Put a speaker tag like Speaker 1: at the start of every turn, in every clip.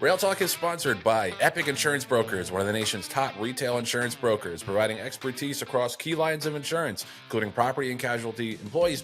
Speaker 1: Rail Talk is sponsored by Epic Insurance Brokers, one of the nation's top retail insurance brokers, providing expertise across key lines of insurance, including property and casualty, employee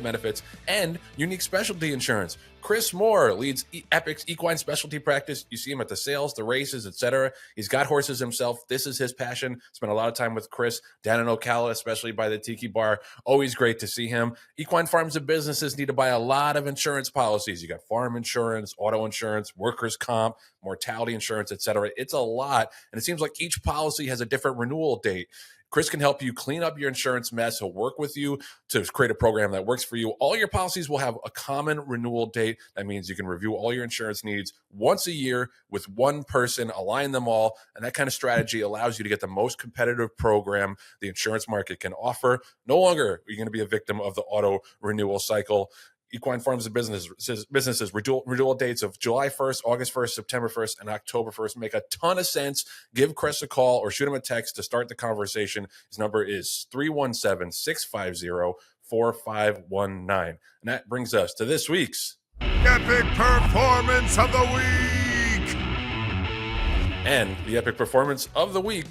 Speaker 1: benefits, and unique specialty insurance. Chris Moore leads Epic's equine specialty practice. You see him at the sales, the races, etc. He's got horses himself. This is his passion. Spent a lot of time with Chris down in Ocala, especially by the Tiki Bar. Always great to see him. Equine farms and businesses need to buy a lot of insurance policies. You got farm insurance, auto insurance, workers' comp, mortality insurance, etc. It's a lot, and it seems like each policy has a different renewal date. Chris can help you clean up your insurance mess. He'll work with you to create a program that works for you. All your policies will have a common renewal date. That means you can review all your insurance needs once a year with one person, align them all. And that kind of strategy allows you to get the most competitive program the insurance market can offer. No longer are you going to be a victim of the auto renewal cycle. Equine farms and businesses renewal dates of July 1st, August 1st, September 1st, and October 1st make a ton of sense. Give Chris a call or shoot him a text to start the conversation. His number is 317-650-4519. And that brings us to this week's
Speaker 2: Epic Performance of the Week.
Speaker 1: And the epic performance of the week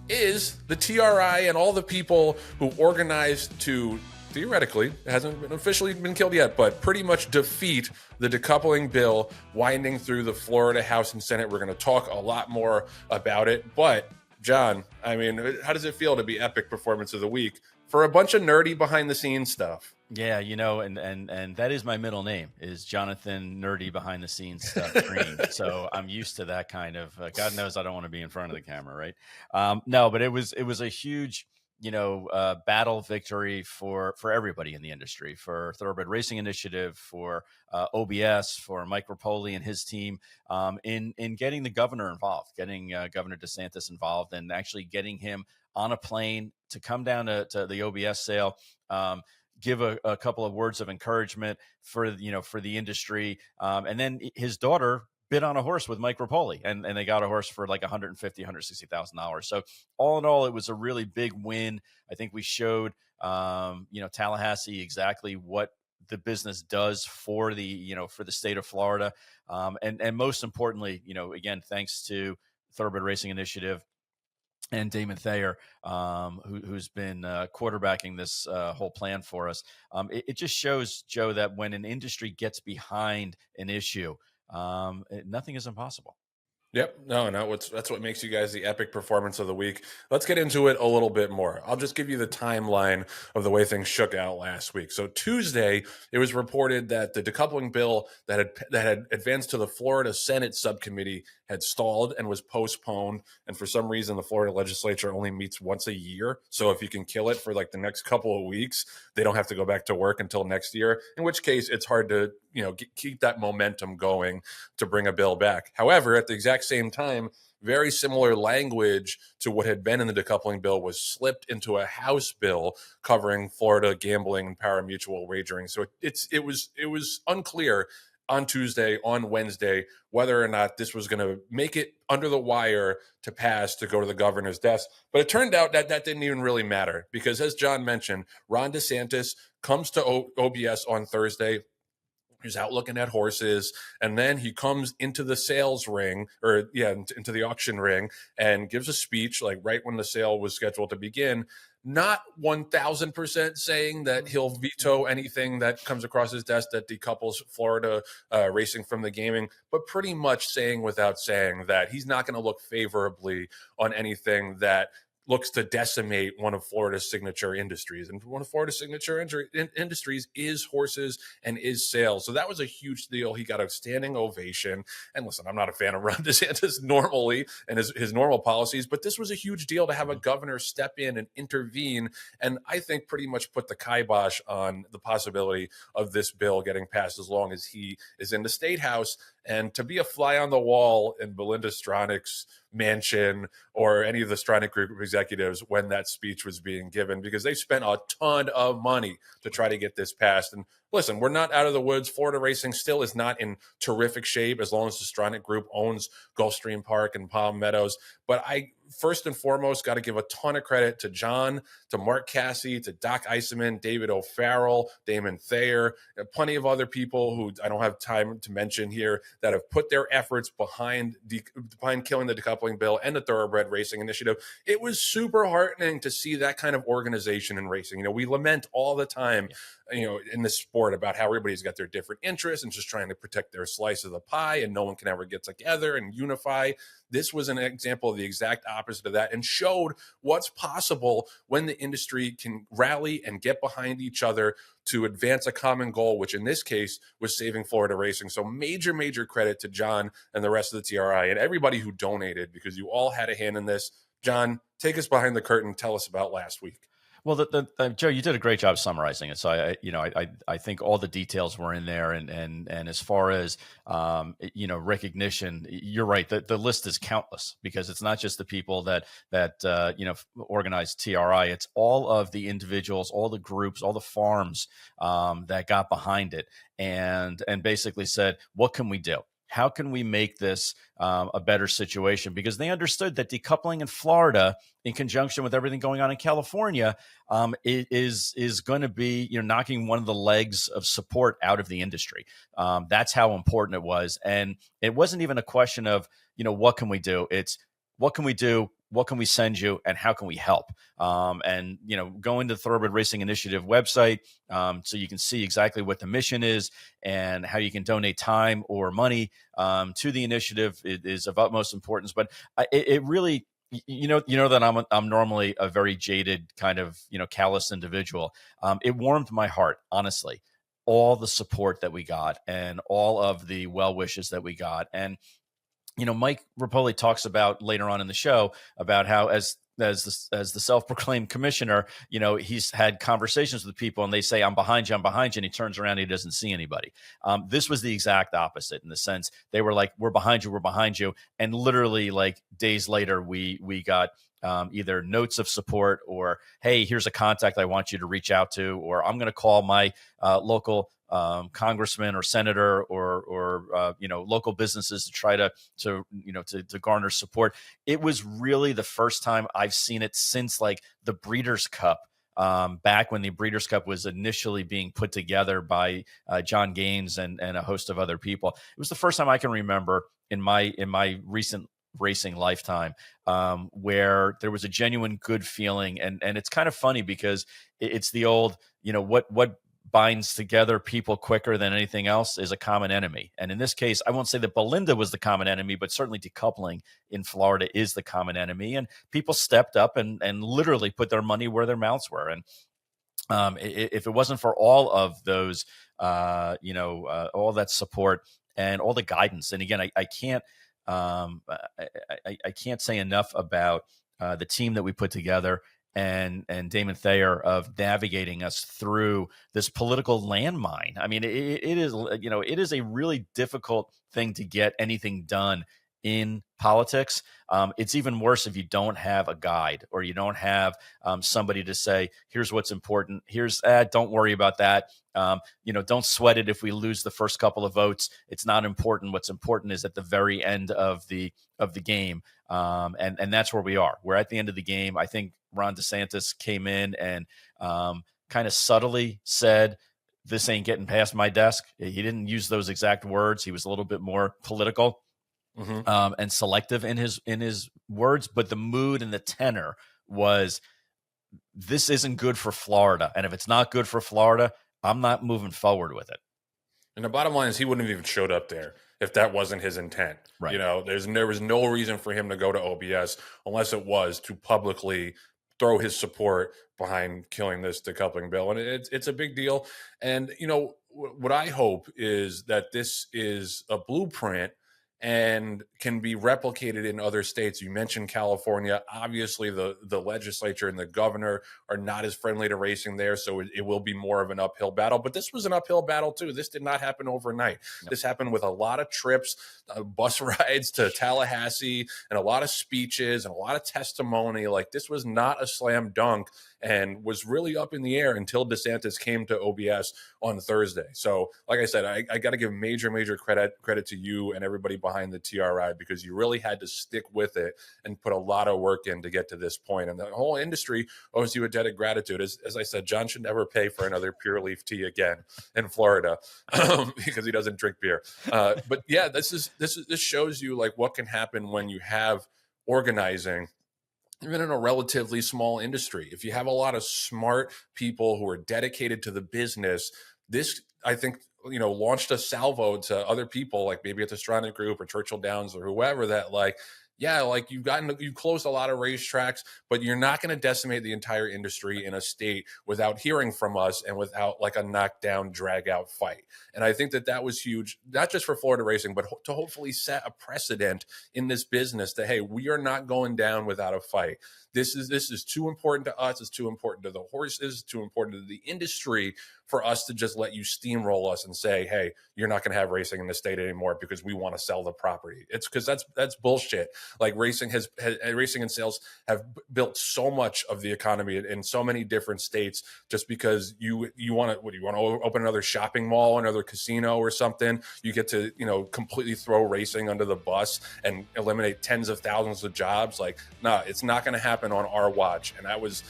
Speaker 1: is the TRI and all the people who organized to theoretically, it hasn't been officially been killed yet, but pretty much defeat the decoupling bill winding through the Florida House and Senate. We're going to talk a lot more about it. But, John, I mean, how does it feel to be epic performance of the week for a bunch of nerdy behind-the-scenes stuff?
Speaker 3: Yeah, you know, and that is my middle name, is Jonathan Nerdy Behind the Scenes Stuff Green. So I'm used to that kind of. God knows I don't want to be in front of the camera, right? No, but it was a huge, battle victory for everybody in the industry, for Thoroughbred Racing Initiative, for OBS, for Mike Rapoli and his team, in getting the governor involved, getting Governor DeSantis involved, and actually getting him on a plane to come down to the OBS sale. Give a couple of words of encouragement for the industry. And then his daughter bid on a horse with Mike Rapoli, and they got a horse for like $160,000. So all in all, it was a really big win. I think we showed, Tallahassee exactly what the business does for the state of Florida. And most importantly, again, thanks to Thoroughbred Racing Initiative and Damon Thayer, who's been quarterbacking this whole plan for us. It just shows, Joe, that when an industry gets behind an issue, nothing is impossible.
Speaker 1: Yep. No, that's what makes you guys the epic performance of the week. Let's get into it a little bit more. I'll just give you the timeline of the way things shook out last week. So Tuesday, it was reported that the decoupling bill that had advanced to the Florida Senate subcommittee had stalled and was postponed. And for some reason, the Florida legislature only meets once a year. So if you can kill it for like the next couple of weeks, they don't have to go back to work until next year, in which case it's hard to keep that momentum going to bring a bill back. However, at the exact same time, very similar language to what had been in the decoupling bill was slipped into a House bill covering Florida gambling and pari-mutuel wagering. So it was unclear on Tuesday, on Wednesday, whether or not this was going to make it under the wire to pass to go to the governor's desk. But it turned out that didn't even really matter because, as John mentioned, Ron DeSantis comes to OBS on Thursday. He's out looking at horses, and then he comes into the sales ring, into the auction ring, and gives a speech like right when the sale was scheduled to begin. Not 1,000% saying that he'll veto anything that comes across his desk that decouples Florida racing from the gaming, but pretty much saying without saying that he's not going to look favorably on anything that looks to decimate one of Florida's signature industries. And one of Florida's signature industries is horses and is sales. So that was a huge deal. He got a standing ovation. And listen, I'm not a fan of Ron DeSantis normally and his normal policies, but this was a huge deal to have a governor step in and intervene. And I think pretty much put the kibosh on the possibility of this bill getting passed as long as he is in the state house. And to be a fly on the wall in Belinda Stronach's mansion or any of the Stronach Group executives when that speech was being given, because they spent a ton of money to try to get this passed. And listen, we're not out of the woods. Florida racing still is not in terrific shape as long as the Stronach Group owns Gulfstream Park and Palm Meadows. But I first and foremost, got to give a ton of credit to John, to Mark Cassie, to Doc Iseman, David O'Farrell, Damon Thayer, and plenty of other people who I don't have time to mention here that have put their efforts behind killing the decoupling bill and the thoroughbred racing initiative. It was super heartening to see that kind of organization in racing. We lament all the time, in this sport about how everybody's got their different interests and just trying to protect their slice of the pie, and no one can ever get together and unify. This was an example of the exact opposite of that, and showed what's possible when the industry can rally and get behind each other to advance a common goal, which in this case was saving Florida racing. So major, major credit to John and the rest of the TRI and everybody who donated, because you all had a hand in this. John, take us behind the curtain. Tell us about last week.
Speaker 3: Well, Joe, you did a great job summarizing it. So I think all the details were in there, and as far as recognition, you're right. The list is countless, because it's not just the people that organize TRI. It's all of the individuals, all the groups, all the farms that got behind it, and basically said, what can we do? How can we make this a better situation? Because they understood that decoupling in Florida, in conjunction with everything going on in California, is going to be knocking one of the legs of support out of the industry. That's how important it was, and it wasn't even a question of what can we do. It's what can we do, what can we send you, and how can we help? And go into the Thoroughbred Racing Initiative website, so you can see exactly what the mission is and how you can donate time or money to the initiative. It is of utmost importance. But it really, that I'm normally a very jaded, kind of callous individual. It warmed my heart, honestly, all the support that we got and all of the well wishes that we got. And Mike Rapoli talks about later on in the show about how as the self-proclaimed commissioner, he's had conversations with people and they say, I'm behind you, and he turns around and he doesn't see anybody. This was the exact opposite, in the sense they were like, we're behind you. And literally, like, days later, we got either notes of support, or, hey, here's a contact I want you to reach out to, or I'm going to call my local congressman or senator or local businesses to try to garner support. It was really the first time I've seen it since, like, the Breeders' Cup, back when the Breeders' Cup was initially being put together by John Gaines and a host of other people. It was the first time I can remember in my recent racing lifetime where there was a genuine good feeling. And it's kind of funny, because it's the old, what binds together people quicker than anything else is a common enemy. And in this case, I won't say that Belinda was the common enemy, but certainly decoupling in Florida is the common enemy. And people stepped up and literally put their money where their mouths were. And if it wasn't for all of those, all that support and all the guidance, and again, I can't say enough about the team that we put together, and Damon Thayer, of navigating us through this political landmine. I mean, it is a really difficult thing to get anything done in politics. It's even worse if you don't have a guide, or you don't have somebody to say, here's what's important. Here's, don't worry about that. Don't sweat it if we lose the first couple of votes. It's not important. What's important is at the very end of the game. And that's where we are. We're at the end of the game. I think Ron DeSantis came in and kind of subtly said, this ain't getting past my desk. He didn't use those exact words. He was a little bit more political. Mm-hmm. And selective in his words, but the mood and the tenor was, this isn't good for Florida, and if it's not good for Florida, I'm not moving forward with it.
Speaker 1: And the bottom line is, he wouldn't have even showed up there if that wasn't his intent.
Speaker 3: Right.
Speaker 1: There was no reason for him to go to OBS unless it was to publicly throw his support behind killing this decoupling bill. And it's a big deal. And what I hope is that this is a blueprint and can be replicated in other states. You mentioned California. Obviously, the legislature and the governor are not as friendly to racing there, so it will be more of an uphill battle. But this was an uphill battle, too. This did not happen overnight. No. This happened with a lot of trips, bus rides to Tallahassee, and a lot of speeches and a lot of testimony. Like, this was not a slam dunk, and was really up in the air until DeSantis came to OBS on Thursday. So, like I said, I got to give major credit to you and everybody behind the TRI because you really had to stick with it and put a lot of work in to get to this point. And the whole industry owes you a debt of gratitude. As I said, John should never pay for another Pure Leaf tea again in Florida because he doesn't drink beer. But yeah, this shows you like what can happen when you have organizing even in a relatively small industry. If you have a lot of smart people who are dedicated to the business, this, I think, launched a salvo to other people, like maybe at the Stronach Group or Churchill Downs or whoever, that like, yeah, like you've closed a lot of racetracks, but you're not going to decimate the entire industry in a state without hearing from us and without like a knockdown, drag out fight. And I think that was huge, not just for Florida racing, but to hopefully set a precedent in this business that, hey, we are not going down without a fight. This is too important to us. It's too important to the horses, too important to the industry for us to just let you steamroll us and say, hey, you're not going to have racing in the state anymore because we want to sell the property. It's because that's bullshit. Like racing and sales have built so much of the economy in so many different states just because you want to open another shopping mall, another casino or something. You get to, completely throw racing under the bus and eliminate tens of thousands of jobs. Like, nah, it's not going to happen on our watch. And that was,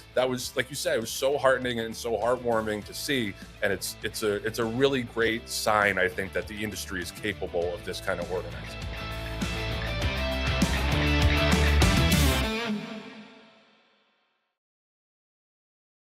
Speaker 1: like you said, it was so heartening and so heartwarming to see. And it's a really great sign, I think, that the industry is capable of this kind of organizing.